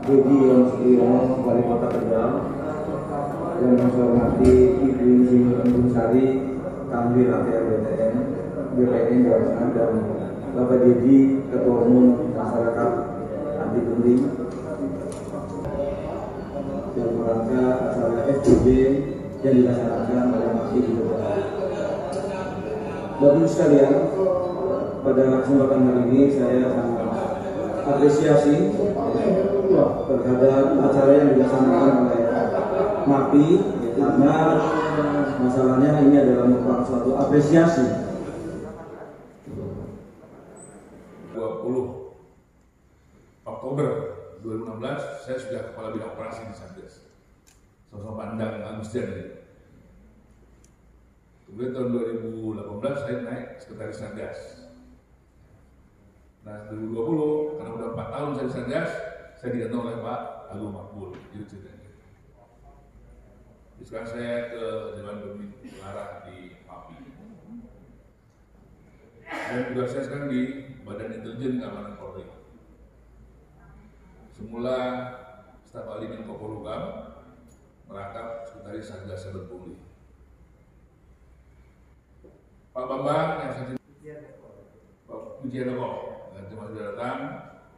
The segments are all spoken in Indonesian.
Dedi yang Sudiono, Wali Kota Tegal, yang saya hormati Ibu Insinyur Sari, Kanwil ATR BPN Jawa Tengah, dan Bapak Dedi, Ketua Umum Masyarakat Anti Pungli, dalam rangka acara FGD yang dilaksanakan oleh Masjid Jawa. Bapak Ibu sekalian, pada kesempatan hari ini saya sangat apresiasi terhadap acara yang dilaksanakan oleh MAPI, karena masalahnya ini adalah merupakan suatu apresiasi. 20 Oktober 2016 saya sudah kepala bidang operasi di Satgas, sosok pandang Agustian ini. Kemudian tahun 2018 saya naik sekretaris Satgas. Nah 2020 karena udah 4 tahun saya di Satgas, saya digantung oleh Pak Agung Makbul, itu ceritanya. Sekarang saya ke Dewan Pembina di MAPI. Dan juga saya sekarang di Badan Intelijen Keamanan Polri. Semula staf ahli Menko Polhukam, merangkap sekretaris Satgas Cyber Pungli. Pak Bambang yang saya Pak Wijianoko, nanti masih datang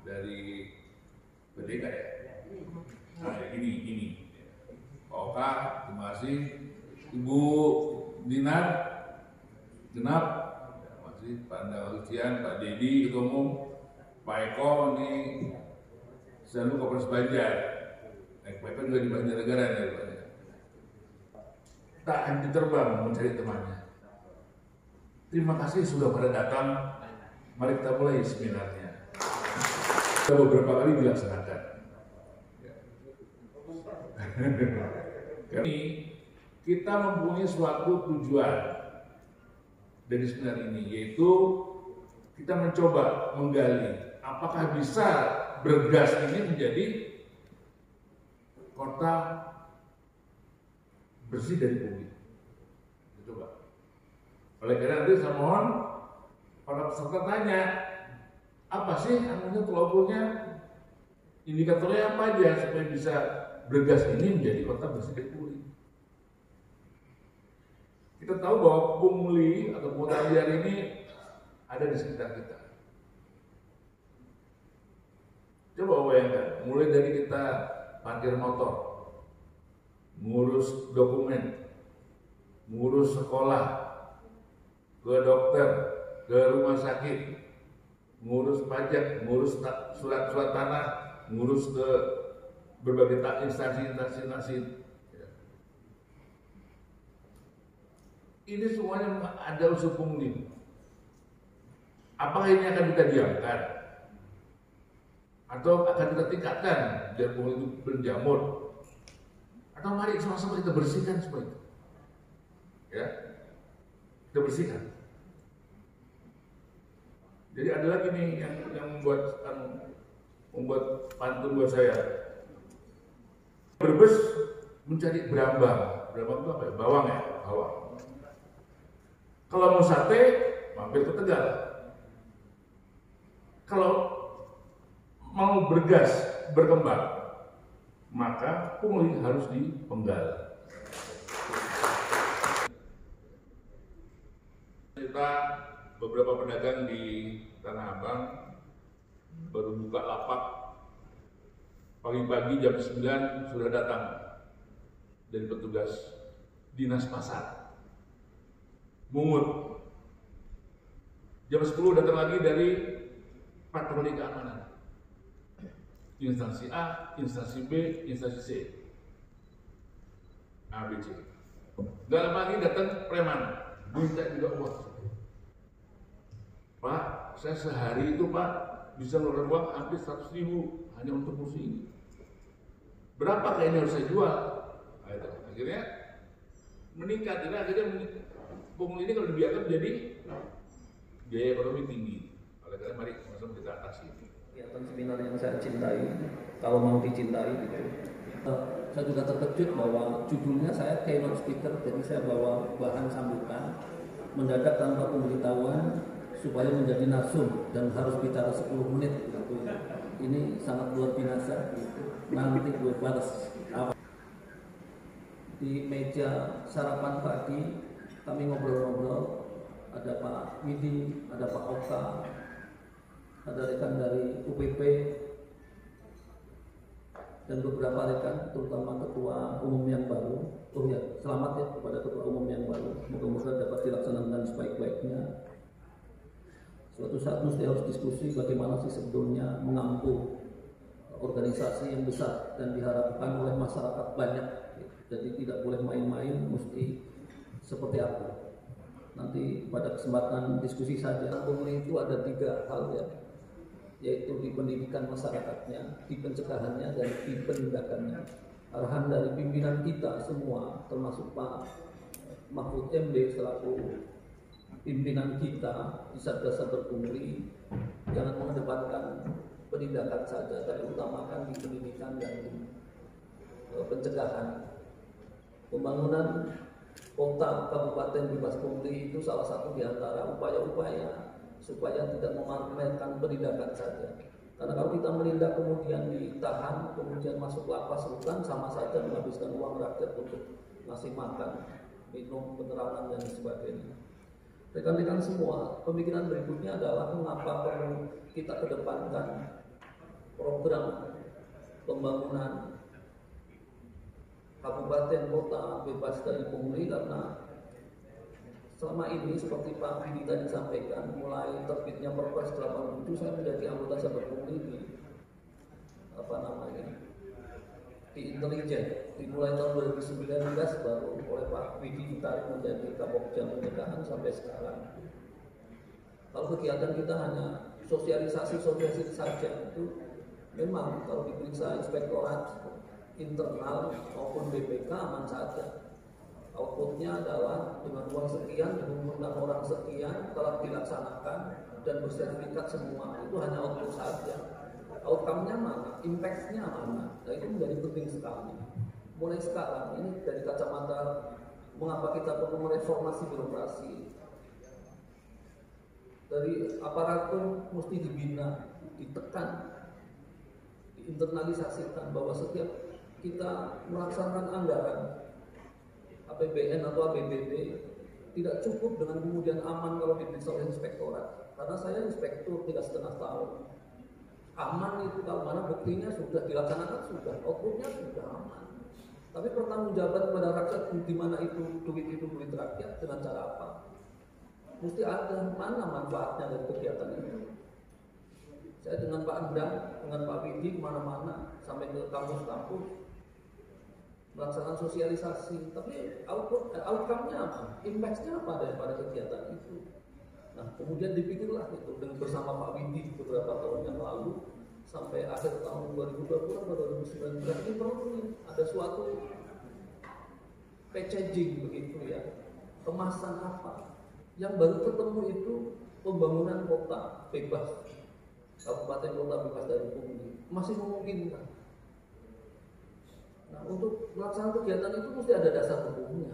dari BDK ya. Nah, ini. Pak Oka, terima kasih. Ibu Dinar, genap. Terima kasih. Pak Andal, Pak Dedi, Ketua Umum, Pak Eko, ini Selalu Kopres Banjar. Pak Eko juga di Banjarnegara ya, Pak. Tak henti terbang mencari temannya. Terima kasih sudah pada datang. Mari kita mulai seminarnya. Sudah beberapa kali dilaksanakan. Ini kita mempunyai suatu tujuan dari seminar ini, yaitu kita mencoba menggali apakah bisa Bergas ini menjadi kota bersih dari pungli. Coba. Oleh karena itu saya mohon para peserta tanya, apa sih anunya telobolnya, indikatornya apa aja supaya bisa Bergas ini menjadi kota bersih dari pungli. Kita tahu bahwa pungli atau pungutan liar ini ada di sekitar kita. Coba bayangkan, mulai dari kita parkir motor, ngurus dokumen, ngurus sekolah, ke dokter, ke rumah sakit, ngurus pajak, ngurus surat-surat tanah, ngurus ke berbagai instansi. Ini semuanya ada unsur pungli. Apakah ini akan kita diamkan? Atau akan kita tingkatkan biar pungli itu berjamur? Atau mari sama-sama kita bersihkan semua itu, ya, kita bersihkan. Jadi ada lagi nih yang membuat pantun buat saya. Brebes mencari berambang itu apa ya? Bawang ya, bawang. Kalau mau sate, mampir ke Tegal. Kalau mau Bergas berkembang, maka pungli harus dipenggal. Kita beberapa pedagang di Tanah Abang baru buka lapak, pagi-pagi jam 9 sudah datang dari petugas dinas pasar mungut. Jam 10 datang lagi dari patroli keamanan. Instansi A, instansi B, instansi C, A, B, C. Gak lama lagi datang preman, minta juga uang. Pak, saya sehari itu Pak bisa ngeluarin uang hampir 100.000 hanya untuk kursi ini. Berapa kayaknya harus saya jual? Akhirnya meningkat, akhirnya pungli ini kalau dibiarkan menjadi biaya ekonomi tinggi. Oleh karena mari sama-sama kita atasi ini. Kegiatan seminar yang saya cintai, kalau mau dicintai gitu. Saya juga terkejut bahwa judulnya saya keynote speaker, jadi saya bawa bahan sambutan mendadak tanpa pemberitahuan supaya menjadi narsum dan harus bicara 10 menit gitu. ini sangat luar biasa gitu. Nanti gue balas apa. Di meja sarapan pagi kami ngobrol-ngobrol, ada Pak Widi, ada Pak Oka, ada rekan dari UPP, dan beberapa rekan, terutama ketua umum yang baru. Oh ya, selamat ya kepada ketua umum yang baru. Moga-moga dapat dilaksanakan sebaik-baiknya. Suatu saat mesti harus diskusi bagaimana sih sebetulnya mengampu organisasi yang besar dan diharapkan oleh masyarakat banyak. Jadi tidak boleh main-main, mesti seperti apa. Nanti pada kesempatan diskusi saja. Pungli itu ada 3 hal ya, yaitu di pendidikan masyarakatnya, di pencegahannya, dan di penindakannya. Arahan dari pimpinan kita semua, termasuk Pak Mahfud MD selaku pimpinan kita di Satgas Saber Pungli, jangan mengedepankan penindakan saja, tapi utamakan di pendidikan dan di pencegahan. Pembangunan kota Kabupaten Bebas Pungli itu salah satu di antara upaya-upaya supaya tidak memamerkan penindakan saja. Karena kalau kita menindak kemudian ditahan, kemudian masuk lapas rutan, sama saja menghabiskan uang rakyat untuk ngasih makan, minum, penerangan, dan sebagainya. Rekan-rekan semua, pemikiran berikutnya adalah mengapa perlu kita kedepankan program pembangunan kabupaten kota bebas dari pungli, karena selama ini seperti Pak Widi tadi sampaikan, mulai terbitnya Perpres 87 saya menjadi anggota Saber Pungli di di intelijen. Dimulai tahun 2019 baru oleh Pak Widi ditarik menjadi Kapolja Pencegahan sampai sekarang. Kalau kegiatan kita hanya sosialisasi saja, itu memang kalau diperiksa inspektorat internal maupun BPK aman saja. Outputnya adalah dengan uang sekian, dengan mengundang orang sekian, telah dilaksanakan dan bersertifikat semua. Itu hanya output saja. Outcome-nya mana? Impact-nya mana? Nah, itu menjadi penting sekali. Mulai sekarang, ini dari kacamata mengapa kita perlu mereformasi birokrasi. Dari aparatur mesti dibina, ditekan, diinternalisasikan bahwa setiap kita melaksanakan anggaran APBN atau APBD tidak cukup dengan kemudian aman kalau diperiksa oleh inspektorat. Karena saya inspektur 3,5 tahun. Aman itu kalau mana buktinya sudah dilaksanakan, sudah outputnya sudah aman. Tapi pertanggungjawaban kepada rakyat di mana itu duit rakyat dengan cara apa? Mesti ada mana manfaatnya dari kegiatan itu. Saya dengan Pak Endang, dengan Pak Widi kemana-mana sampai ke kampus-kampus melaksanakan sosialisasi, tapi outcome-nya apa? Impact-nya apa daripada kegiatan itu? Nah, kemudian dipikirlah itu dengan bersama Pak Widi beberapa tahun yang lalu sampai akhir tahun 2020 atau 2019 ini perlu ada suatu packaging begitu ya, kemasan apa? Yang baru ketemu itu pembangunan kota bebas, kabupaten kota bebas dari pungli, masih memungkinkan. Nah, untuk melaksanakan kegiatan itu mesti ada dasar hukumnya.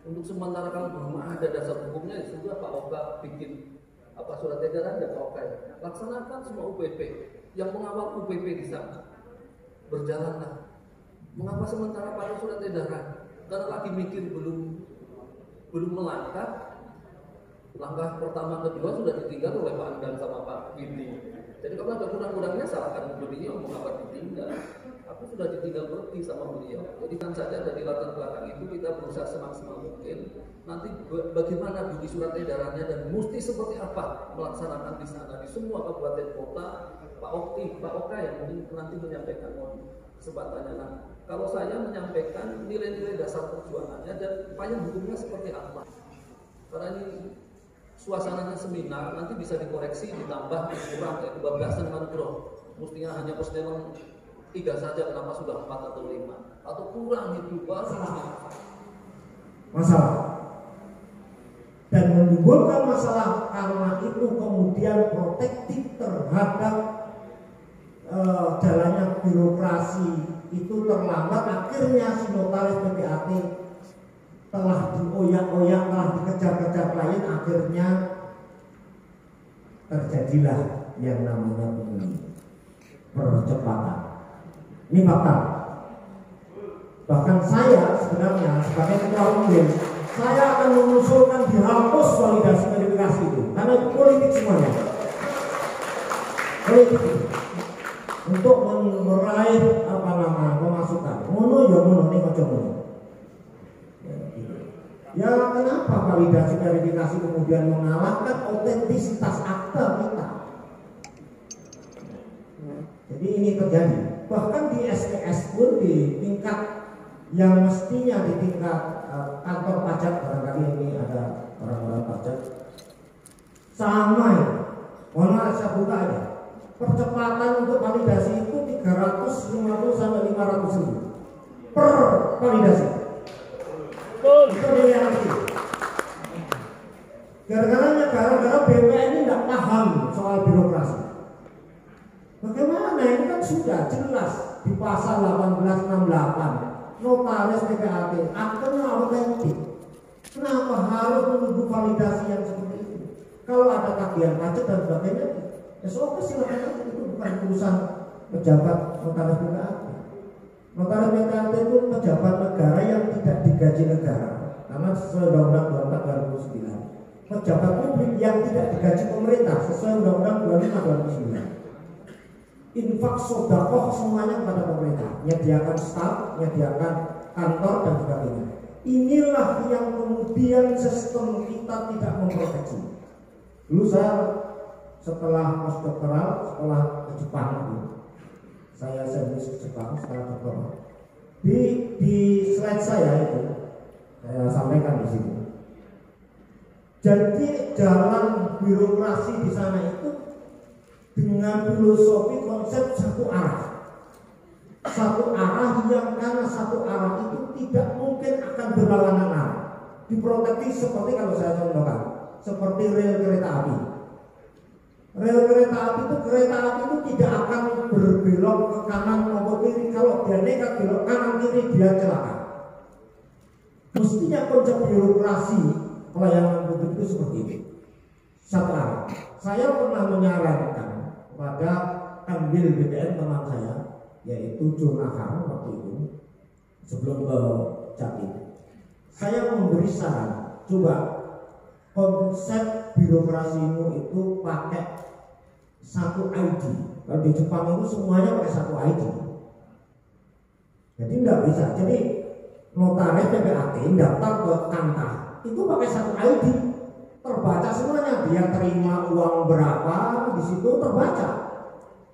Untuk sementara kalau belum ada dasar hukumnya, ya sudah Pak Oka bikin surat edaran dan Pak Oka laksanakan semua UPP. Yang mengawal UPP di sana berjalanlah. Mengapa sementara pada surat edaran? Karena lagi mikir belum melangkah. Langkah pertama kedua sudah ditinggal oleh Pak Endang sama Pak Widi. Jadi kalau ada kurang-kurangnya salahkan beliau mengapa ditinggal. Aku sudah ditinggal pergi sama beliau. Jadi kan saja dari latar belakang itu kita berusaha semaksimal mungkin. Nanti bagaimana bunyi surat edarannya dan mesti seperti apa melaksanakan di sana di semua kabupaten kota. Pak Oka yang mungkin nanti menyampaikan kesempatannya. Nah, kalau saya menyampaikan nilai-nilai dasar perjuangannya dan payung hukumnya seperti apa. Karena ini suasananya seminar, nanti bisa dikoreksi, ditambah, dikurang, kayak kebablasan mangrove. Mestinya hanya personel 3 saja, kenapa sudah 4 atau 5? Atau kurang itu, baru masalah. Dan menimbulkan masalah karena itu kemudian protektif terhadap jalannya birokrasi itu terlambat. Akhirnya si notaris PPAT telah dioyak-oyak, telah dikejar-kejar klien, akhirnya terjadilah yang namanya pungli. percepatan. Ini fakta. Bahkan saya sebenarnya sebagai ketua umum, saya akan mengusulkan dihapus validasi verifikasi itu, karena itu politik semuanya. Politik itu. Untuk meraih pemasukan. Mono ya mono nih ojo mono. Ya kenapa validasi verifikasi kemudian mengalahkan otentisitas akta kita? Jadi ini terjadi. Bahkan di STS pun di tingkat yang mestinya di tingkat kantor pajak, barangkali ini ada orang-orang pajak sama ya. Mohon maaf saya buka aja. Percepatan untuk validasi itu 350 sampai 500 ribu per validasi. Itu reality. Gara-gara BPN ini tidak paham soal birokrasi. Bagaimana ini kan sudah jelas di pasal 1868 notaris PPAT akan autentik. Kenapa harus menunggu validasi yang seperti itu? Kalau ada tagihan pajak dan sebagainya, SOP silakan, itu bukan urusan pejabat notaris PPAT. Notaris PPAT itu pejabat negara yang tidak digaji negara, karena sesuai Undang-Undang 24 2009. Pejabat publik yang tidak digaji pemerintah sesuai Undang-Undang 25 2009. Infak sodakoh semuanya kepada pemerintah, menyediakan staf, menyediakan kantor dan sebagainya. Inilah yang kemudian sistem kita tidak memproteksi. Dulu saya setelah postdoktoral, setelah ke Jepang itu, saya serius ke Jepang setelah doktoral. Di slide saya itu saya sampaikan di sini. Jadi jalan birokrasi di sana itu dengan filosofi konsep satu arah yang karena satu arah itu tidak mungkin akan berlawanan arah, diproteksi seperti kalau saya contohkan seperti rel kereta api. Rel kereta api itu tidak akan berbelok ke kanan maupun kiri. Kalau dia nekat belok kanan kiri dia celaka. Mestinya konsep birokrasi pelayanan publik itu seperti ini, satu arah. Saya pernah menyarankan pada ambil BPN teman saya, yaitu Jonahar waktu itu sebelum ke Jatim. Saya memberi saran, coba konsep birokrasimu itu pakai satu ID. Kalau di Jepang itu semuanya pakai satu ID. Jadi tidak bisa. Jadi notaris PPAT daftar ke kantor itu pakai satu ID. Terbaca semuanya, dia terima uang berapa, di situ terbaca,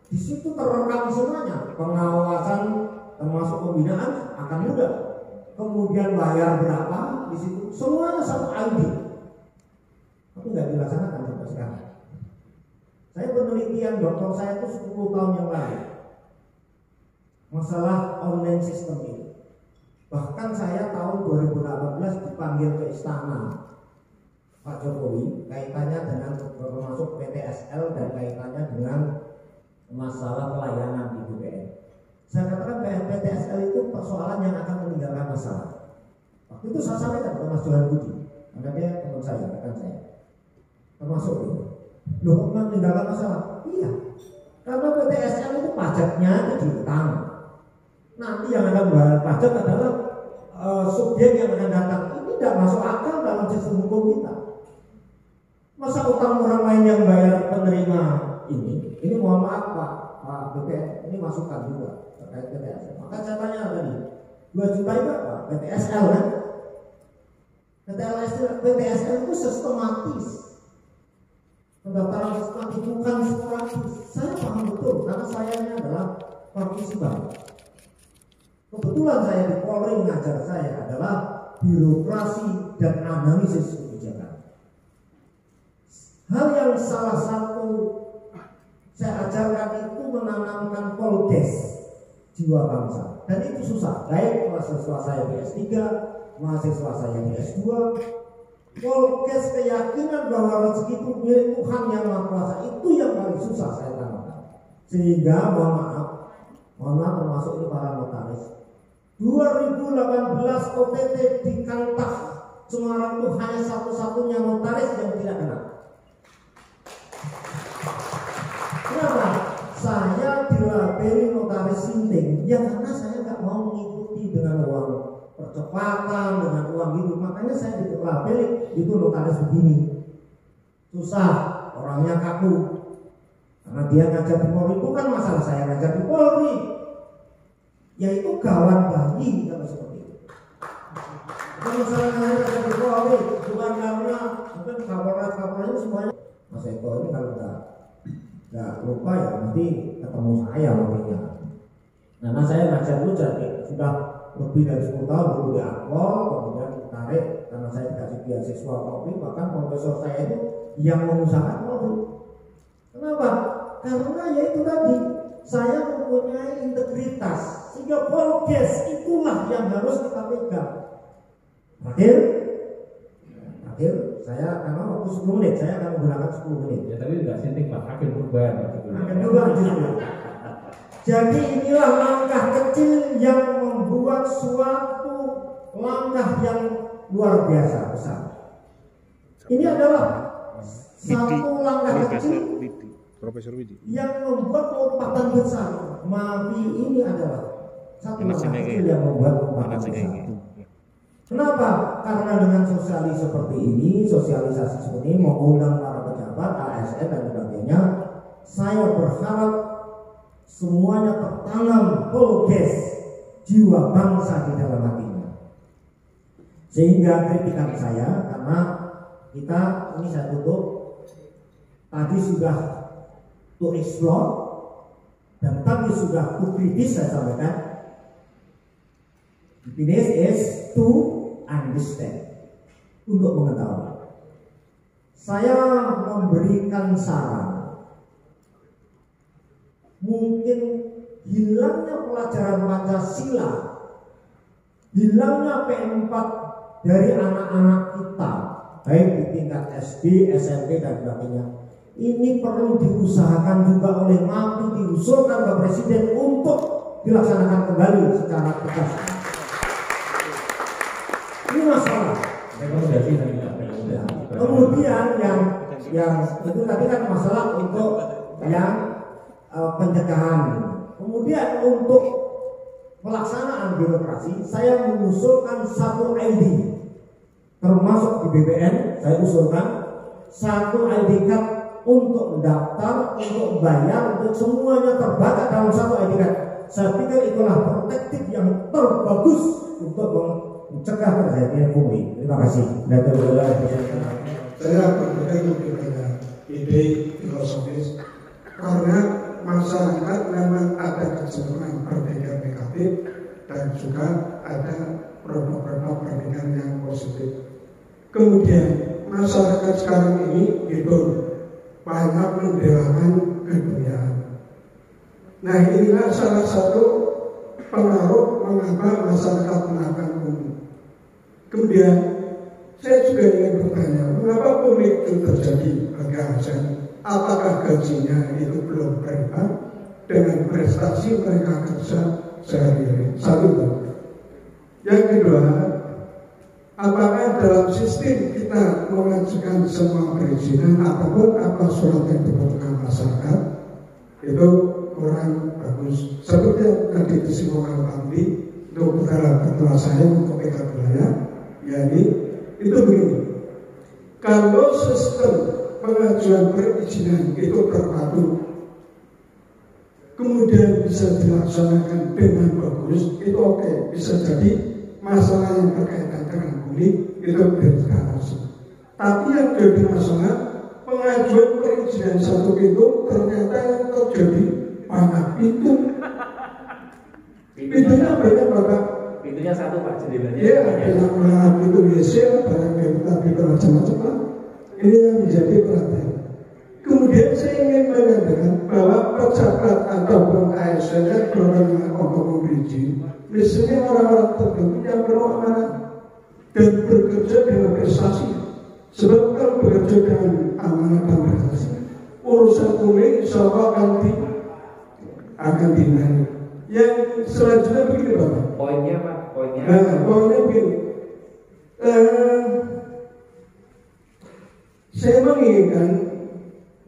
di situ terekam semuanya, pengawasan termasuk pembinaan akan mudah, kemudian bayar berapa, di situ semuanya satu ID, tapi nggak dilaksanakan sampai sekarang. Saya penelitian doktor saya itu 10 tahun yang lalu masalah online system ini. Bahkan saya tahun 2018 dipanggil ke istana Pak Jokowi kaitannya dengan termasuk PTSL dan kaitannya dengan masalah pelayanan di BPN. Saya katakan PTSL itu persoalan yang akan meninggalkan masalah. Waktu itu saya sampaikan ke Mas Johan Budi, karena dia teman saya, rekan saya, termasuk itu. Loh, kok meninggalkan masalah? Iya, karena PTSL itu pajaknya itu diutang. Nanti yang akan membayar pajak adalah subjek yang akan datang. Ini tidak masuk akal dalam sistem hukum kita. Masa utang orang lain yang bayar penerima ini mohon maaf Pak BPN, ini masukan juga terkait PTSL. Maka saya tanya tadi, 2 juta itu apa? PTSL kan? PTSL itu sistematis. Pendaftaran sistematis bukan sporadis. Saya paham betul karena saya ini adalah partisipan. Kebetulan saya di Polri mengajar saya adalah birokrasi dan analisis kebijakan. Hal yang salah satu saya ajarkan itu menanamkan polkes, jiwa bangsa, dan itu susah. Baik mahasiswa saya di S3, mahasiswa saya di S2, polkes keyakinan bahwa rezeki itu milik Tuhan yang Maha Kuasa, itu yang paling susah saya tanamkan. Sehingga mohon maaf termasuk ini para notaris. 2018 OTT di Kantah Semarang itu hanya satu-satunya notaris yang tidak kena. Kenapa? Saya di dilabeli notaris sinting, ya karena saya nggak mau mengikuti dengan uang percepatan, dengan uang gitu. Makanya saya dilabeli itu notaris begini. Susah, orangnya kaku. Karena dia ngajar di Polri, itu kan masalah saya ngajar di Polri. Yaitu gawan bayi kalau seperti itu. Bukan masalah ngajar di Polri, bukan karena mungkin kabar-kabarnya semuanya. Mas Eko ini kalau nggak lupa ya nanti ketemu saya mungkinnya. Karena saya ngajar itu jadi sudah lebih dari 10 tahun dulu di Akpol, kemudian ditarik karena saya dikasih beasiswa Polri, bahkan profesor saya itu yang mengusahakan Polri. Kenapa? Karena ya itu tadi saya mempunyai integritas sehingga Polkes itulah yang harus kita pegang. Terakhir saya karena waktu 10 menit saya akan menggunakan 10 menit. Ya tapi nggak sinting Pak, akhir perubahan. Akan juga justru. Jadi inilah langkah kecil yang membuat suatu langkah yang luar biasa besar. Ini adalah satu langkah kecil Profesor Widi yang membuat lompatan besar. Mafi ini adalah satu langkah kecil yang membuat lompatan besar. Kenapa? Karena dengan sosialisasi seperti ini, mengundang para pejabat, ASN dan sebagainya, saya berharap semuanya tertanam Polkes jiwa bangsa di dalam hatinya. Sehingga kritikan saya, karena kita ini saya tutup, tadi sudah to explore dan tadi sudah to kritis saya sampaikan. This is to understand, untuk mengetahui. Saya memberikan saran, mungkin hilangnya pelajaran Pancasila, hilangnya P4 dari anak-anak kita, baik di tingkat SD, SMP dan sebagainya. Ini perlu diusahakan juga oleh MAPI, diusulkan ke Presiden untuk dilaksanakan kembali secara tegas. Ini masalah. Rekomendasi dari Kemudian yang itu tadi kan masalah untuk yang pencegahan. Kemudian untuk pelaksanaan birokrasi, saya mengusulkan satu ID, termasuk di BPN, saya usulkan satu ID card untuk mendaftar, untuk bayar, untuk semuanya terbaca dalam satu ID card. Saya pikir itulah protektif yang terbagus untuk mencegah terjadinya pungli. Terima kasih. Saya berbeda lebih banyak ide filosofis karena masyarakat memang ada kecenderungan berbeda negatif dan juga ada produk-produk perbedaan yang positif. Kemudian masyarakat sekarang ini hidup banyak mendelakan keduniaan. Nah inilah salah satu pengaruh mengapa masyarakat melakukan pungli. Kemudian saya juga ingin bertanya, mengapa pungli itu terjadi bagi ASN? Apakah gajinya itu belum berimbang dengan prestasi mereka kerja sehari-hari? Satu. Yang kedua, apakah dalam sistem kita mengajukan semua perizinan ataupun apa surat yang dibutuhkan masyarakat itu kurang bagus. Seperti yang tadi disinggung tadi untuk ketua saya untuk PKB wilayah, jadi itu begini. Kalau sistem pengajuan perizinan itu terpadu, kemudian bisa dilaksanakan dengan bagus, itu oke. Bisa jadi masalah yang berkaitan dengan pungli itu teratasi. Tapi yang jadi masalah pengajuan perizinan satu pintu ternyata yang terjadi banyak pintu. Pintunya banyak Bapak. Pintunya satu Pak, jendelanya. Iya, ada yang pintu WC, ada yang pintu macam-macam Pak. Ini yang menjadi perhatian. Kemudian saya ingin menanyakan bahwa pejabat ataupun ASN yang berwenang untuk memberi izin, misalnya orang-orang tertentu yang berwenang dan bekerja dengan prestasi. Sebab kalau bekerja dengan amanah dan prestasi, urusan pungli insya Allah akan dinaik. Yang selanjutnya begini Bapak. Poinnya Pak, poinnya. Nah, poinnya begini. Saya menginginkan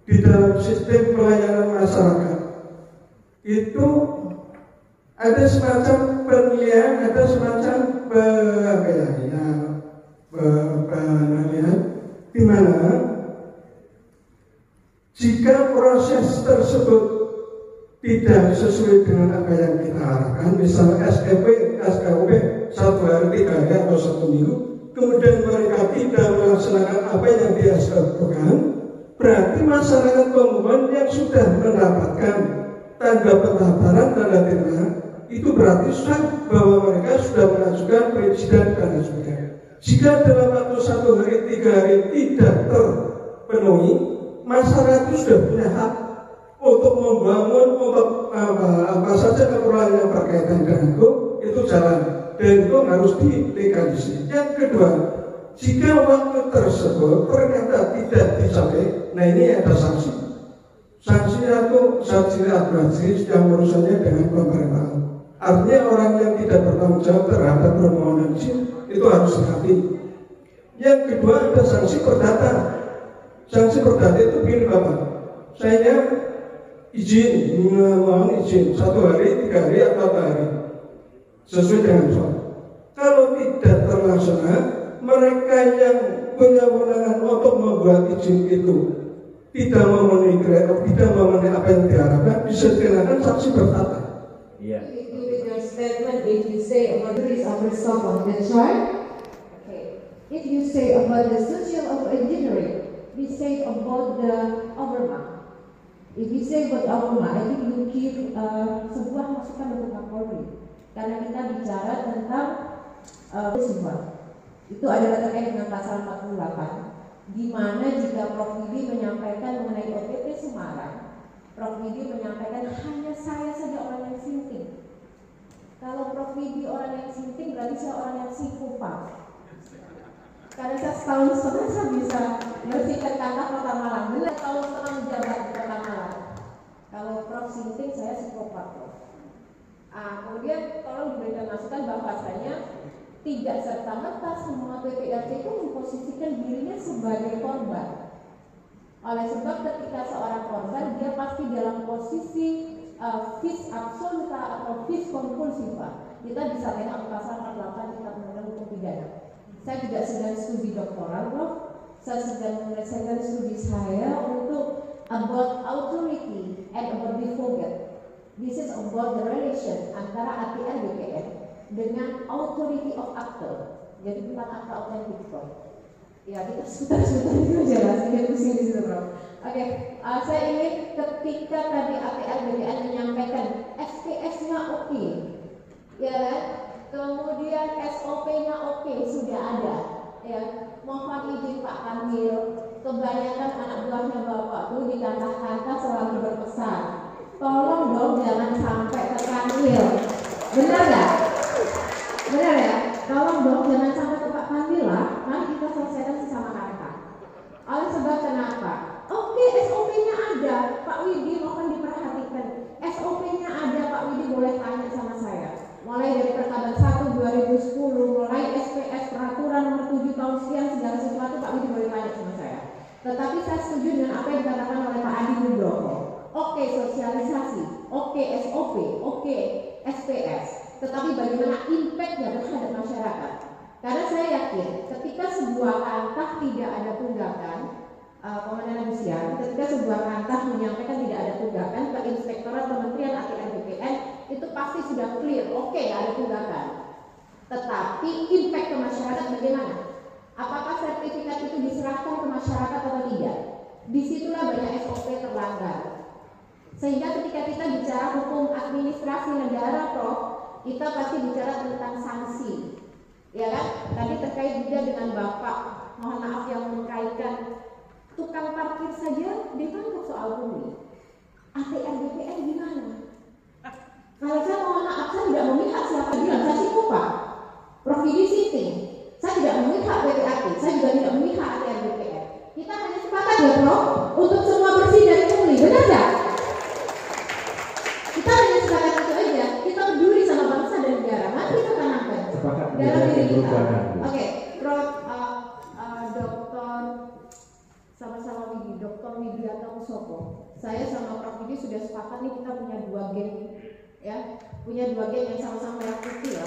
di dalam sistem pelayanan masyarakat itu ada semacam penilaian, ada semacam penilaian di mana jika proses tersebut tidak sesuai dengan apa yang kita harapkan, misalnya SKUP 1 hari, 3 hari atau 1 minggu, kemudian mereka tidak melaksanakan apa yang dia SKUP-kan, berarti masyarakat pemohon yang sudah mendapatkan tanda pendaftaran, tanda terima, itu berarti sah bahwa mereka sudah mengajukan perizinan dan sebagainya. Jika dalam waktu 1 hari, 3 hari tidak terpenuhi, masyarakat itu sudah punya hak untuk membangun, untuk apa saja keperluan yang berkaitan dengan itu jalan, dan itu harus dilegalisir. Yang kedua, jika waktu tersebut ternyata tidak dicapai, nah ini ada sanksi. Sanksi itu sanksi administratif yang urusannya dengan pemerintahan. Artinya orang yang tidak bertanggung jawab terhadap permohonan izin itu harus hati. Yang kedua ada sanksi perdata. Sanksi perdata itu begini Bapak, saya izin, mohon izin 1 hari, 3 hari atau 4 hari sesuai dengan soal. Kalau tidak terlaksana, mereka yang punya kewenangan untuk membuat izin itu tidak memenuhi kriteria, tidak memenuhi apa yang diharapkan, bisa dikenakan sanksi perdata. Iya. Statement if you say about this upper stop on the chart. Okay. If you say about the social of engineering, we say about the overmark. If you say about overmark, I think you give sebuah masukan untuk Kapolri. Karena kita bicara tentang sebuah. Itu adalah terkait dengan pasal 48, di mana jika Prof. Didi menyampaikan mengenai OPP Semarang, Prof. Didi menyampaikan hanya saya saja orang yang sinting. Kalau Prof. Didi orang yang sinting, berarti saya orang yang psikopat. Karena saya setahun setengah saya bisa bersihkan kantor Kota Malang. Bila tahun setengah menjabat di Kota Malang. Kalau Prof. sinting, saya psikopat, Prof. Kemudian tolong diberikan masukan bahwasanya tidak serta-merta semua PPRT itu memposisikan dirinya sebagai korban. Oleh sebab ketika seorang korban, dia pasti dalam posisi vis absoluta atau vis kompulsiva. Kita bisa tengok pasal 48 Kitab Undang-Undang Hukum Pidana. Saya juga sedang studi doktoral, Prof. Saya sedang menyelesaikan studi saya untuk about authority and about default. This is about the relation antara ATR BPN dengan authority of actor. Jadi tentang akta autentik, Prof. Ya, kita sebentar itu aja lah, saya pusing di situ, Prof. Oke, saya ingin ketika tadi ATR BPN menyampaikan SPS-nya oke, ya kan? Kemudian SOP-nya oke, sudah ada, ya. Mohon izin Pak Kamil, kebanyakan anak buahnya Bapak tuh di kantor-kantor selalu berpesan, tolong dong jangan sampai ke Kamil. Benar nggak? Benar ya? Tolong dong jangan sampai ke Pak Kamil lah, mari kita selesaikan sesama kakak. Oleh sebab kenapa? Oke, SOP-nya ada, Pak Widi mohon diperhatikan. SOP-nya ada, Pak Widi boleh tanya sama saya. Mulai dari Perkaban 1 2010, mulai SPS peraturan nomor 7 tahun sekian segala sesuatu Pak Widi boleh tanya sama saya. Tetapi saya setuju dengan apa yang dikatakan oleh Pak Adi Nugroho. Oke, sosialisasi, oke SOP, oke SPS. Tetapi bagaimana impact-nya terhadap masyarakat? Karena saya yakin ketika sebuah kantah tidak ada tunggakan, Komandan Lusian, ketika sebuah kantah menyampaikan tidak ada tunggakan ke Inspektorat Kementerian ATR BPN, itu pasti sudah clear, oke, ada tunggakan. Tetapi impact ke masyarakat bagaimana? Apakah sertifikat itu diserahkan ke masyarakat atau tidak? Disitulah banyak SOP terlanggar. Sehingga ketika kita bicara hukum administrasi negara, Prof, kita pasti bicara tentang sanksi, ya kan? Tadi terkait juga dengan Bapak, mohon maaf yang mengkaitkan tukang parkir saja ditangkap soal pungli. ATR BPN gimana? Kalau saya mohon maaf, saya tidak memihak siapa bilang, saya psikopat. Prof. Didi sitting, saya tidak memihak PPAT, saya juga tidak memihak ATR BPN. Kita hanya sepakat ya Prof, untuk semua bersih dari pungli, benar tidak? Kita hanya sepakat itu aja, kita peduli sama bangsa dan negara, mari kita tanamkan dalam diri kita. Oke, Prof. Dr. Sama-sama Widi, Dr. Widianto Musopo. Saya sama Prof. Didi sudah sepakat nih kita punya 2 geng, ya, punya 2 geng yang sama-sama merah putih ya.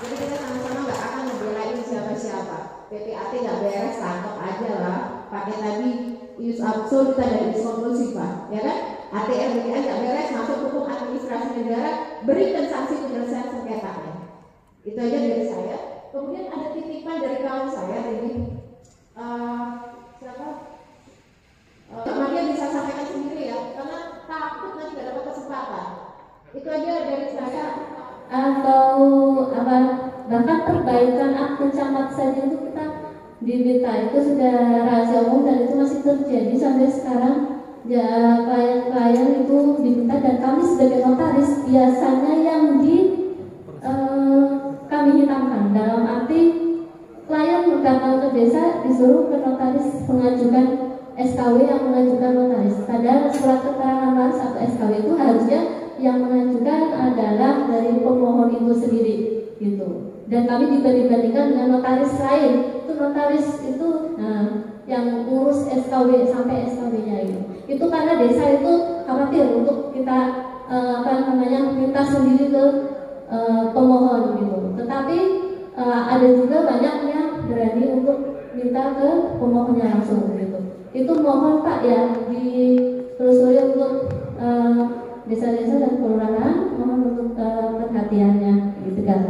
Jadi kita sama-sama nggak akan ngebelain siapa-siapa. PPAT nggak beres, tangkap aja lah. Pakai tadi ius absurd, kita dari konklusif Pak, ya kan? ATR BPN nggak beres, masuk hukum administrasi negara, berikan sanksi penyelesaian sengketanya. Itu aja dari saya. Kemudian ada titipan dari kawan saya ini, siapa? Maria bisa sampaikan sendiri ya, karena takut nanti nggak dapat kesempatan. Itu aja dari saya. Atau apa, bahkan perbaikan akte camat saja itu kita diminta, itu sudah rahasia umum dan itu masih terjadi sampai sekarang. Ya, klien-klien itu diminta, dan kami sebagai notaris biasanya yang kami hitamkan, dalam arti klien datang ke desa disuruh ke notaris mengajukan SKW yang mengajukan notaris. Padahal surat keterangan waris atau SKW itu harusnya yang mengajukan adalah dari pemohon itu sendiri gitu. Dan kami juga dibandingkan dengan notaris lain. Itu notaris itu yang ngurus SKW sampai SKW-nya itu karena desa itu khawatir untuk kita minta sendiri ke pemohon gitu. Tetapi ada juga banyak yang berani untuk minta ke pemohonnya langsung gitu. Itu mohon Pak ya ditelusuri untuk desa-desa dan kelurahan, mohon untuk perhatiannya gitu kan.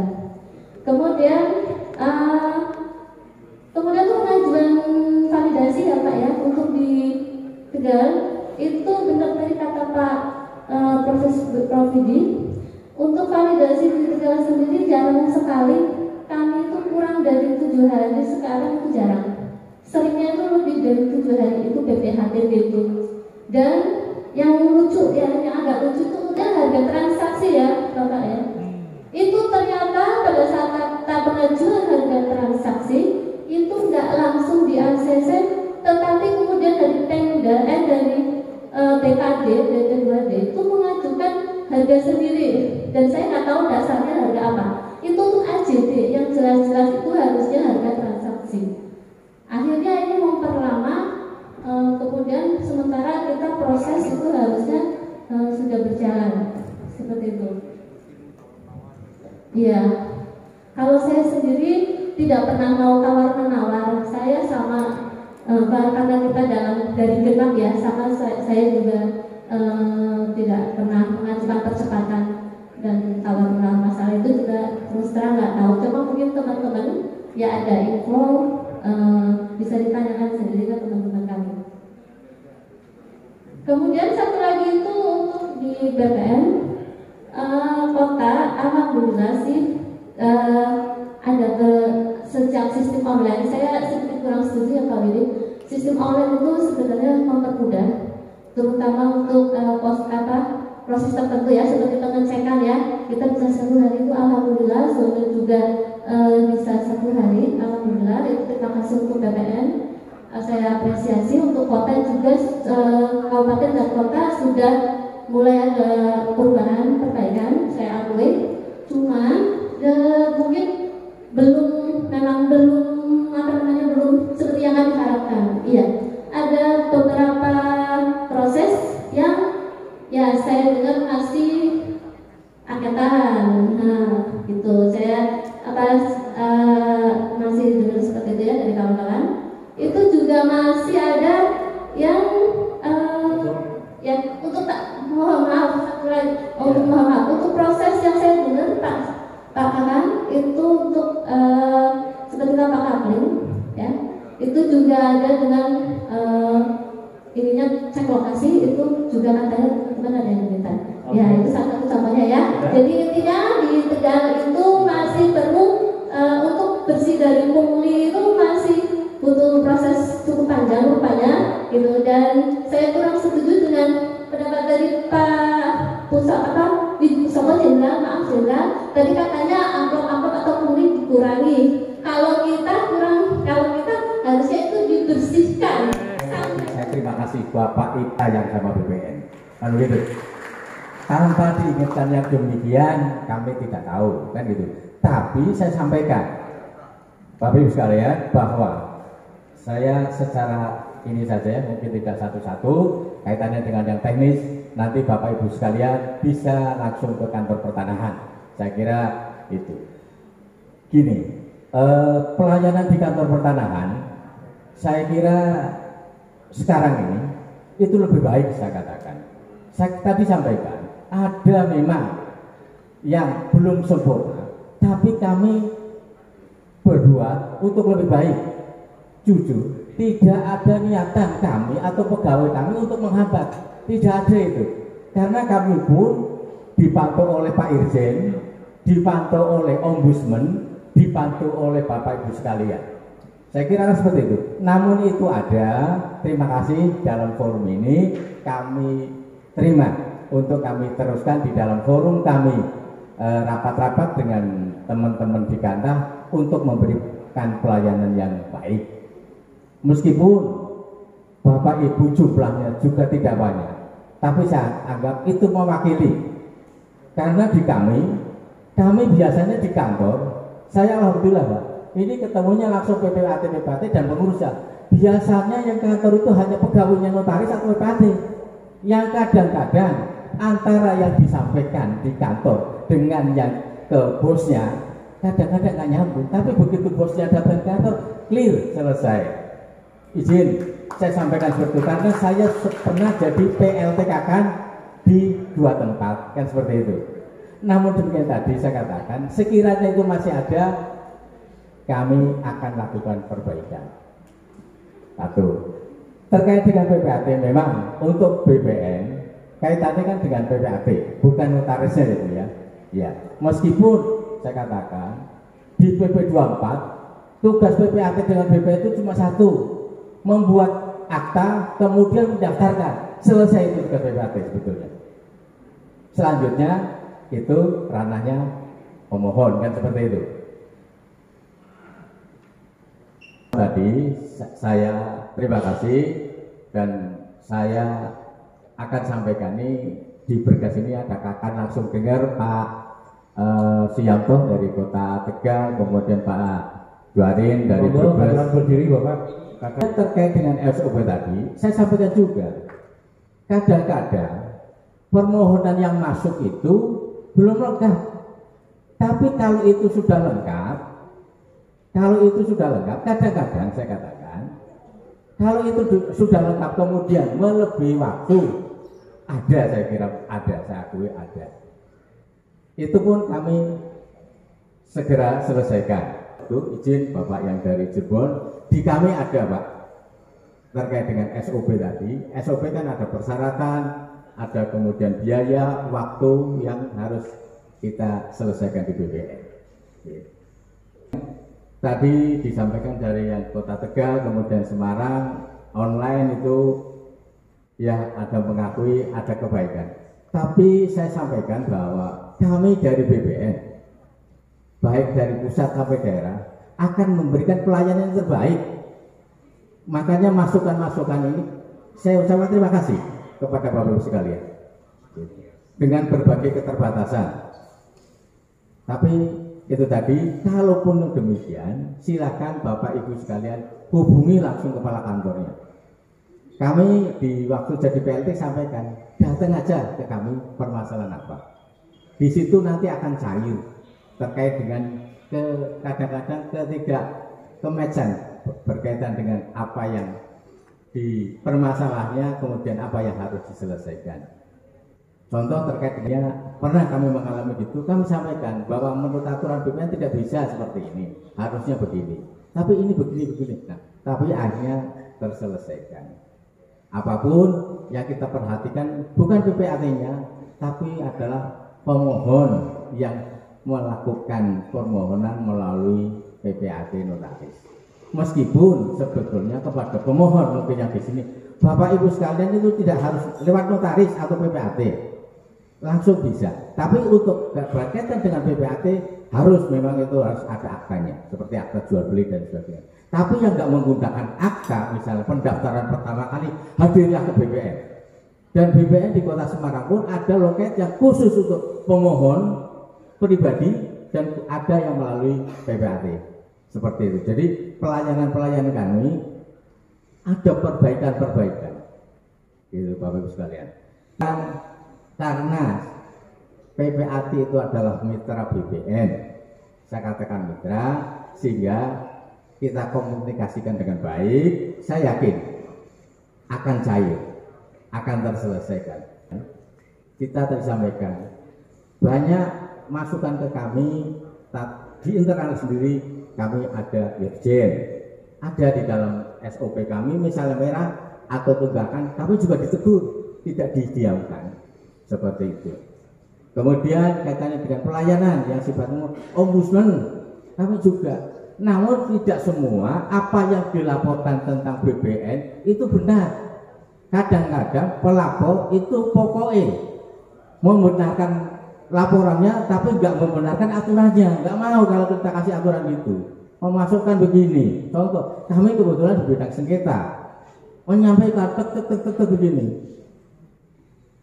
Kemudian tuh pengajuan validasi ya Pak ya untuk di Tegal itu benar tadi kata Pak Prof. Didi, untuk validasi di Tegal sendiri jarang sekali, kami itu kurang dari 7 hari sekarang itu jarang. Seringnya itu lebih dari 7 hari itu BPHT gitu. Dan yang lucu ya, yang agak lucu itu udah harga transaksi ya Bapak ya. Itu ternyata pada saat kata pengajuan harga transaksi itu nggak langsung di ACC, tetapi kemudian dari Pemda dari TKD dari 2D itu mengajukan harga sendiri, dan saya nggak tahu dasarnya harga apa. Itu tuh AJD yang jelas-jelas itu harusnya harga transaksi. Akhirnya ini memperlama, kemudian sementara kita proses itu harusnya sudah berjalan seperti itu. Iya, kalau saya sendiri tidak pernah mau tawar-menawar. Saya sama karena kita dari genap ya, sama saya juga tidak pernah mengajukan percepatan dan tawar-menawar. Masalah itu juga terus terang nggak tahu. Cuma mungkin teman-teman ya ada info, bisa ditanyakan sendiri ke teman-teman kami. Kemudian satu lagi itu untuk di BPN kota, alhamdulillah sih ada sejak sistem online. Saya sedikit kurang setuju ya Pak Widi. Sistem online itu sebenarnya mempermudah, terutama untuk proses tertentu ya, seperti pengecekan ya. Kita bisa 1 hari itu alhamdulillah, sudah juga bisa 1 hari, alhamdulillah. Itu terima kasih untuk BPN. Saya apresiasi untuk kota juga, kabupaten dan kota sudah mulai ada perubahan, perbaikan, saya akui. Cuma mungkin belum seperti yang kami harapkan. Iya, ada beberapa proses yang ya saya dengar masih angkatan. Nah, gitu. Saya masih dengar seperti itu ya dari kawan-kawan. Itu juga masih ada yang mohon maaf untuk proses yang saya dengar Pak Kanan itu untuk seperti Pak Kapling ya, itu juga ada dengan ininya cek lokasi, itu juga katanya teman-teman ada yang minta. Ya itu salah satu contohnya ya. Jadi intinya di Tegal itu masih perlu untuk bersih dari pungli itu masih butuh proses cukup panjang rupanya gitu. Dan saya kurang setuju dengan pendapat dari Pak Pusoko Jenderal, tadi katanya amplop atau pungli dikurangi. Kalau kita harusnya itu dibersihkan. Saya terima kasih Bapak Ita yang sama BPN. Kan gitu. Tanpa diingatkan yang demikian kami tidak tahu kan gitu. Tapi saya sampaikan Bapak Ibu sekalian bahwa saya secara ini saja mungkin tidak satu-satu kaitannya dengan yang teknis, nanti Bapak Ibu sekalian bisa langsung ke kantor pertanahan. Saya kira itu. Gini, pelayanan di kantor pertanahan, saya kira sekarang ini itu lebih baik saya katakan. Saya tadi sampaikan, ada memang yang belum sempurna, tapi kami berbuat untuk lebih baik. Jujur, tidak ada niatan kami atau pegawai kami untuk menghambat, tidak ada itu. Karena kami pun dipantau oleh Pak Irjen, dipantau oleh Ombudsman, dipantau oleh Bapak Ibu sekalian. Saya kira seperti itu. Namun itu ada, terima kasih dalam forum ini kami terima untuk kami teruskan di dalam forum kami rapat-rapat dengan teman-teman di Kantah untuk memberikan pelayanan yang baik. Meskipun Bapak Ibu jumlahnya juga tidak banyak, tapi saya anggap itu mewakili. Karena di kami biasanya di kantor, saya alhamdulillah Pak, ini ketemunya langsung PPAT dan pengurusnya. Biasanya yang kantor itu hanya pegawainya notaris atau PPAT. Yang kadang-kadang antara yang disampaikan di kantor dengan yang ke bosnya kadang-kadang nggak nyambung. Tapi begitu bosnya datang ke kantor, clear, selesai. Izin saya sampaikan seperti itu karena saya pernah jadi PLTK kan di 2 tempat kan seperti itu. Namun demikian tadi saya katakan sekiranya itu masih ada, kami akan lakukan perbaikan. Satu, terkait dengan PPAT memang untuk BPN kaitannya kan dengan PPAT, bukan notarisnya itu ya. Ya, meskipun saya katakan di PP 24 tugas PPAT dengan BPN itu cuma satu, membuat akta kemudian mendaftarkan, selesai itu tugas PPAT sebetulnya. Selanjutnya itu ranahnya pemohon kan seperti itu. Tadi saya terima kasih dan saya akan sampaikan ini di berkas ini akan langsung dengar Pak Sianto dari Kota Tegal, kemudian Pak Juarin dari Brebes. Berdiri Bapak. Terkait dengan SOP tadi, saya sampaikan juga. Kadang-kadang permohonan yang masuk itu belum lengkap. Tapi kalau itu sudah lengkap, kadang-kadang saya katakan, kalau itu sudah lengkap kemudian melebihi waktu, ada saya kira ada, saya akui ada. Itu pun kami segera selesaikan. Itu izin Bapak yang dari Cirebon, di kami ada Pak, terkait dengan SOP tadi. SOP kan ada persyaratan, ada kemudian biaya, waktu yang harus kita selesaikan di BPN. Tadi disampaikan dari yang Kota Tegal, kemudian Semarang, online itu ya ada mengakui ada kebaikan. Tapi saya sampaikan bahwa kami dari BPN, baik dari pusat sampai daerah, akan memberikan pelayanan yang terbaik. Makanya masukan-masukan ini saya ucapkan terima kasih kepada Bapak Ibu sekalian. Dengan berbagai keterbatasan. Tapi itu tadi, kalaupun demikian, silakan Bapak Ibu sekalian hubungi langsung kepala kantornya. Kami di waktu jadi PLT sampaikan, datang aja ke kami permasalahan apa. Di situ nanti akan cair terkait dengan kadang-kadang ketidakkematchan berkaitan dengan apa yang di permasalahannya, kemudian apa yang harus diselesaikan. Contoh terkait dengan pernah kami mengalami gitu, kami sampaikan bahwa menurut aturan BPN tidak bisa seperti ini, harusnya begini. Tapi ini begini. Nah, tapi akhirnya terselesaikan. Apapun yang kita perhatikan bukan PPAT-nya, tapi adalah pemohon yang melakukan permohonan melalui PPAT notaris. Meskipun sebetulnya kepada pemohon mungkin yang di sini, Bapak Ibu sekalian itu tidak harus lewat notaris atau PPAT, langsung bisa. Tapi untuk berkaitan dengan PPAT harus memang itu harus ada aktanya, seperti akta jual beli dan sebagainya. Tapi yang nggak menggunakan akta, misalnya pendaftaran pertama kali, hadirlah ke BPN. Dan BPN di Kota Semarang pun ada loket yang khusus untuk pemohon pribadi dan ada yang melalui PPAT. Seperti itu. Jadi pelayanan kami ada perbaikan. gitu Bapak Ibu sekalian. Dan karena PPAT itu adalah mitra BPN, saya katakan mitra, sehingga kita komunikasikan dengan baik, saya yakin akan cair, akan terselesaikan. Kita tadi sampaikan banyak masukan ke kami di internal sendiri, kami ada irjen, ada di dalam SOP kami misalnya merah atau tunggakan, kami juga ditegur, tidak didiamkan seperti itu. Kemudian kaitannya dengan pelayanan yang sifatnya ombudsman, kami juga. Namun tidak semua apa yang dilaporkan tentang BPN itu benar. Kadang-kadang pelapor itu pokoknya membenarkan laporannya, tapi nggak membenarkan aturannya. Nggak mau kalau kita kasih aturan itu. Memasukkan begini. Contoh, kami kebetulan di bidang sengketa menyampaikan tek begini.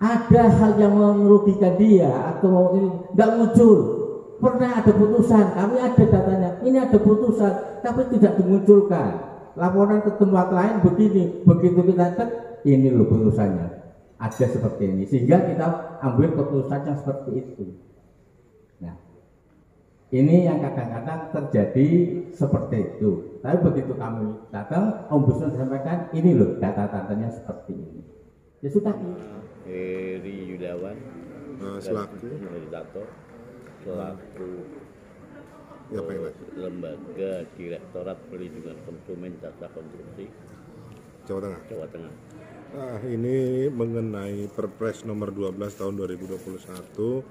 Ada hal yang merugikan dia atau ini nggak muncul. Pernah ada putusan, kami ada datanya, ini ada putusan, tapi tidak dimunculkan. Laporan ke tempat lain begini, begitu kita cek, ini loh putusannya, ada seperti ini, sehingga kita ambil keputusan yang seperti itu. Nah, ini yang kadang-kadang terjadi seperti itu. Tapi begitu kami datang, ombudsman sampaikan, ini loh data-datanya seperti ini. Ya sudah. Heri Yudawan, selaku Lembaga Direktorat Perlindungan Konsumen Jasa Konstruksi Jawa Tengah. Nah, ini mengenai Perpres nomor 12 tahun 2021,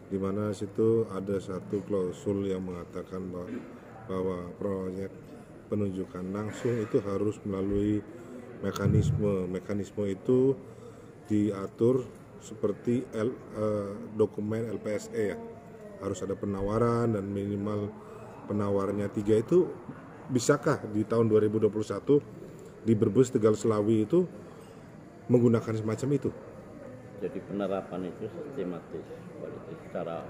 di mana situ ada satu klausul yang mengatakan bahwa proyek penunjukan langsung itu harus melalui mekanisme itu diatur seperti dokumen LPSE ya. Harus ada penawaran dan minimal penawarnya 3 itu. Bisakah di tahun 2021 di Brebes, Tegal, Selawi itu menggunakan semacam itu? Jadi penerapan itu sistematis secara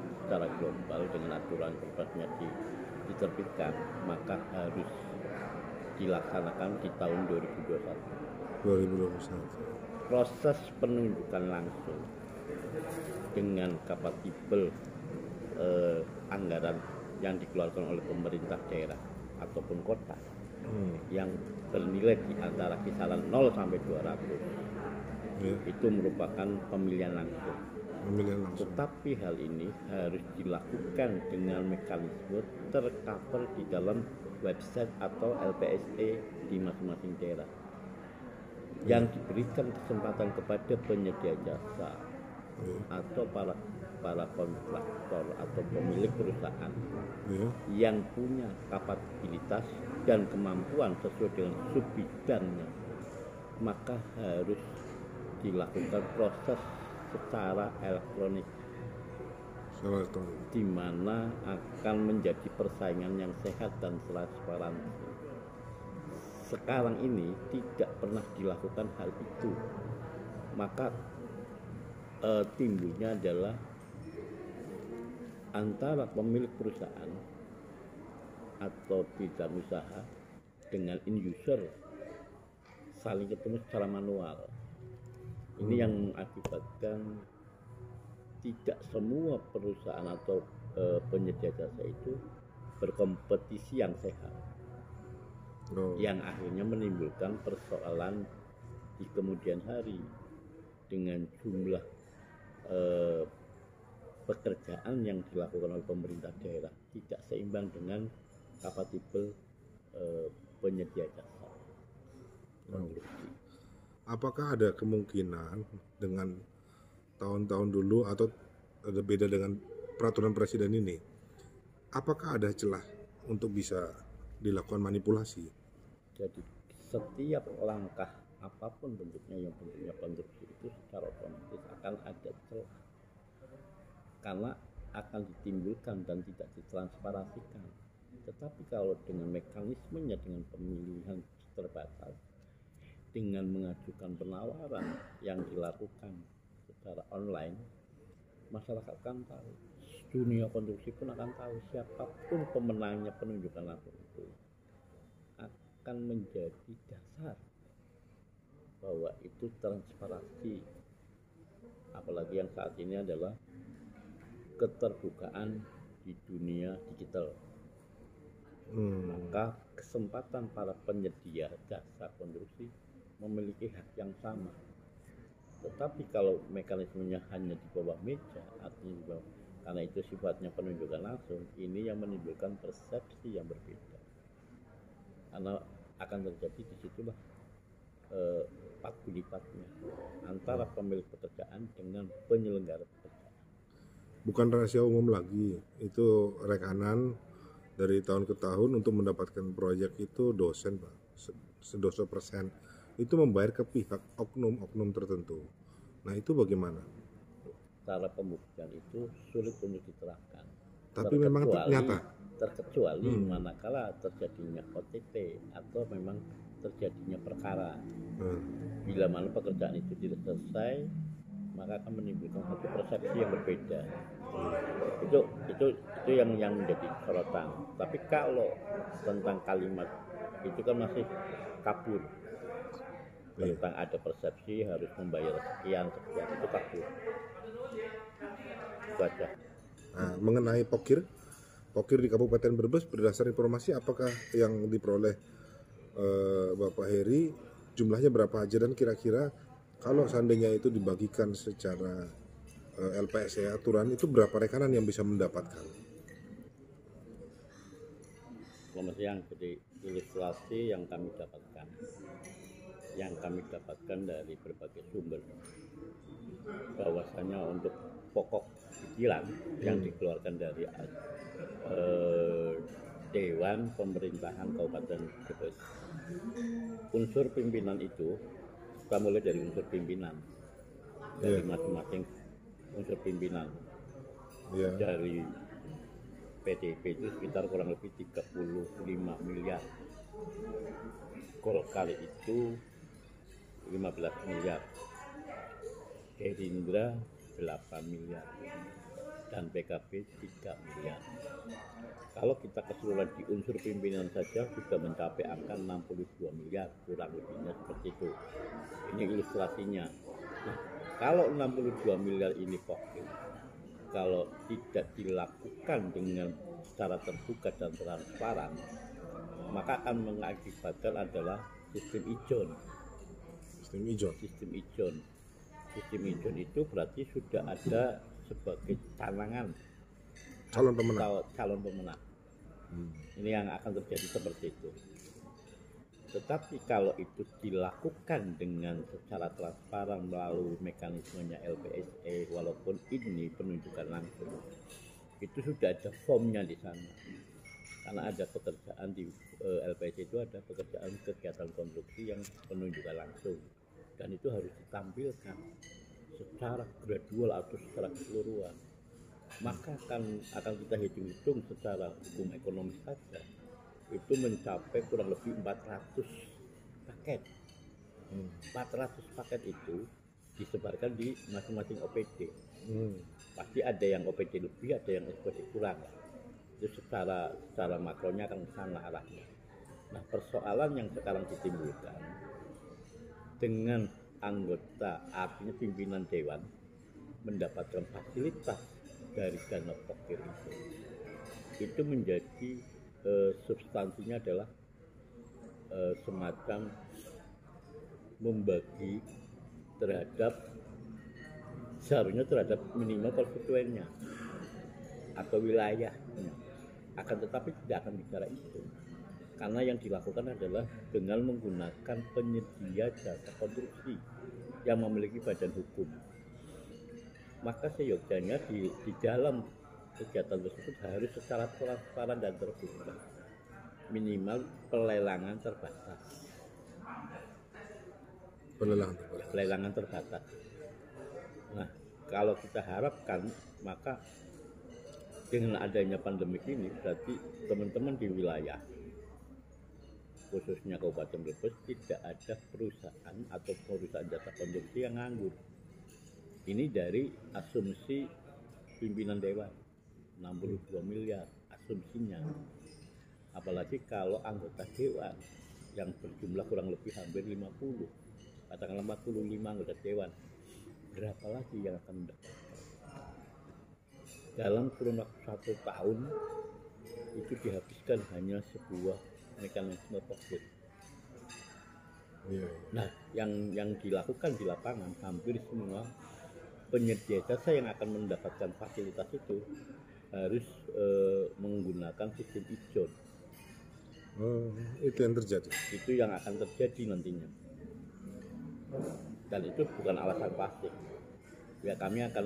global dengan aturan perpresnya diterbitkan, maka harus dilaksanakan di tahun 2021. Proses penunjukan langsung dengan kompatibel anggaran yang dikeluarkan oleh pemerintah daerah ataupun kota yang bernilai di antara kisaran 0 sampai 200 itu merupakan pemilihan langsung. Tetapi hal ini harus dilakukan dengan mekanisme tercover di dalam website atau LPSE di masing-masing daerah yang diberikan kesempatan kepada penyedia jasa atau para kontraktor atau pemilik perusahaan yang punya kapabilitas dan kemampuan sesuai dengan subbidangnya, maka harus dilakukan proses secara elektronik, di mana akan menjadi persaingan yang sehat dan transparansi. Sekarang ini tidak pernah dilakukan hal itu, maka timbulnya adalah antara pemilik perusahaan atau bidang usaha dengan end user saling ketemu secara manual. Ini yang mengakibatkan tidak semua perusahaan atau penyedia jasa itu berkompetisi yang sehat, yang akhirnya menimbulkan persoalan di kemudian hari dengan jumlah pekerjaan yang dilakukan oleh pemerintah daerah tidak seimbang dengan kompatibel penyedia jasa konstruksi. Apakah ada kemungkinan dengan tahun-tahun dulu atau ada beda dengan peraturan presiden ini, apakah ada celah untuk bisa dilakukan manipulasi? Jadi setiap langkah apapun bentuknya yang bentuknya konstruksi itu secara otomatis akan ada celah, karena akan ditimbulkan dan tidak ditransparasikan. Tetapi kalau dengan mekanismenya, dengan pemilihan terbatas, dengan mengajukan penawaran yang dilakukan secara online, masyarakat akan tahu, dunia konstruksi pun akan tahu siapapun pemenangnya penunjukan langsung itu akan menjadi dasar bahwa itu transparansi, apalagi yang saat ini adalah keterbukaan di dunia digital. Maka kesempatan para penyedia jasa konstruksi memiliki hak yang sama. Tetapi kalau mekanismenya hanya di bawah meja, artinya di bawah, karena itu sifatnya penunjukan langsung, ini yang menimbulkan persepsi yang berbeda. Karena akan terjadi disitulah pat gulipatnya antara pemilik pekerjaan dengan penyelenggara pekerjaan. Bukan rahasia umum lagi, itu rekanan dari tahun ke tahun untuk mendapatkan proyek itu dosen Pak, sedoso persen itu membayar ke pihak oknum-oknum tertentu. Nah itu bagaimana? Cara pembuktian itu sulit untuk diterapkan. Tapi memang nyata. Terkecuali manakala terjadinya OTT atau memang terjadinya perkara. Bila mana pekerjaan itu tidak selesai, maka akan menimbulkan satu persepsi yang berbeda. Itu yang menjadi sorotan. Tapi kalau tentang kalimat itu kan masih kabur. Tentang ada persepsi harus membayar sekian itu kabur. Itu aja. Nah, mengenai pokir di Kabupaten Brebes, berdasar informasi apakah yang diperoleh Bapak Heri, jumlahnya berapa aja, dan kira-kira kalau seandainya itu dibagikan secara LPSE aturan, itu berapa rekanan yang bisa mendapatkan? Selamat siang. Jadi ilustrasi yang kami dapatkan dari berbagai sumber, bahwasanya untuk pokok cicilan yang dikeluarkan dari Dewan Pemerintahan Kabupaten Brebes, unsur pimpinan itu kita mulai dari unsur pimpinan dari masing-masing unsur pimpinan dari PDP itu sekitar kurang lebih 35 miliar, Golkar itu 15 miliar, Gerindra 8 miliar, dan PKB 3 miliar. Kalau kita keseluruhan di unsur pimpinan saja sudah mencapai angka 62 miliar, kurang lebihnya seperti itu. Ini ilustrasinya. Nah, kalau 62 miliar ini pokok, kalau tidak dilakukan dengan secara terbuka dan transparan, maka akan mengakibatkan adalah sistem ijon. Sistem ijon itu berarti sudah ada sebagai canangan calon pemenang. Ini yang akan terjadi seperti itu. Tetapi kalau itu dilakukan dengan secara transparan melalui mekanismenya LPSE, walaupun ini penunjukan langsung, itu sudah ada formnya di sana. Karena ada pekerjaan di LPSE itu ada pekerjaan kegiatan konstruksi yang penunjukan langsung, dan itu harus ditampilkan secara gradual atau secara keseluruhan. Maka akan kita hitung-hitung secara hukum ekonomi saja, itu mencapai kurang lebih 400 paket. 400 paket itu disebarkan di masing-masing OPD. Pasti ada yang OPD lebih, ada yang OPD kurang. Itu secara makronya akan ke sana arahnya. Nah, persoalan yang sekarang ditimbulkan dengan anggota, artinya pimpinan dewan, mendapatkan fasilitas dari dana pokir itu menjadi substansinya adalah semacam membagi seharusnya terhadap minimal konstituennya atau wilayahnya. Akan tetapi tidak akan bicara itu, karena yang dilakukan adalah dengan menggunakan penyedia jasa konstruksi yang memiliki badan hukum. Maka seyogyanya di dalam kegiatan tersebut harus secara transparan dan terbuka, minimal pelelangan terbatas. Nah, kalau kita harapkan, maka dengan adanya pandemi ini berarti teman-teman di wilayah khususnya Kabupaten Brebes tidak ada perusahaan atau perusahaan jasa konstruksi yang nganggur. Ini dari asumsi pimpinan dewan 62 miliar asumsinya. Apalagi kalau anggota dewan yang berjumlah kurang lebih hampir 50 katakanlah 45 anggota dewan, berapa lagi yang akan mendapatkan? Dalam kurun waktu 1 tahun itu dihabiskan hanya sebuah mekanisme talkshow. Nah, yang dilakukan di lapangan hampir semua penyedia jasa yang akan mendapatkan fasilitas itu harus menggunakan sistem ijon. Itu yang terjadi. Itu yang akan terjadi nantinya. Dan itu bukan alasan pasti. Ya kami akan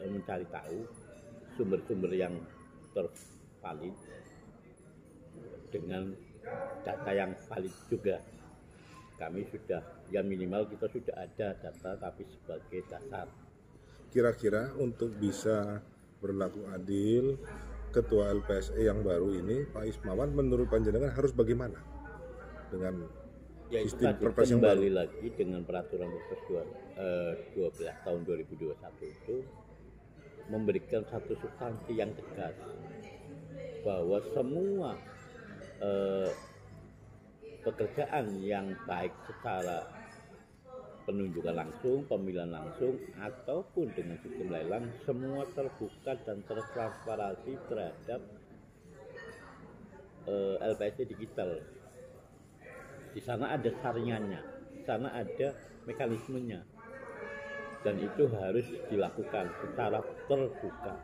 mencari tahu sumber-sumber yang tervalid dengan data yang valid juga. Kami sudah, ya minimal kita sudah ada data tapi sebagai dasar. Kira-kira untuk bisa berlaku adil, Ketua LPSE yang baru ini, Pak Ismawan, menurut panjenengan harus bagaimana dengan ya, sistem itu perpres yang kembali baru? lagi dengan peraturan Perpres 12 tahun 2021 itu memberikan satu substansi yang tegas bahwa semua pekerjaan yang baik secara penunjukan langsung, pemilihan langsung, ataupun dengan sistem lelang, semua terbuka dan tertransparansi terhadap LPSE digital. Di sana ada saringannya, di sana ada mekanismenya, dan itu harus dilakukan secara terbuka.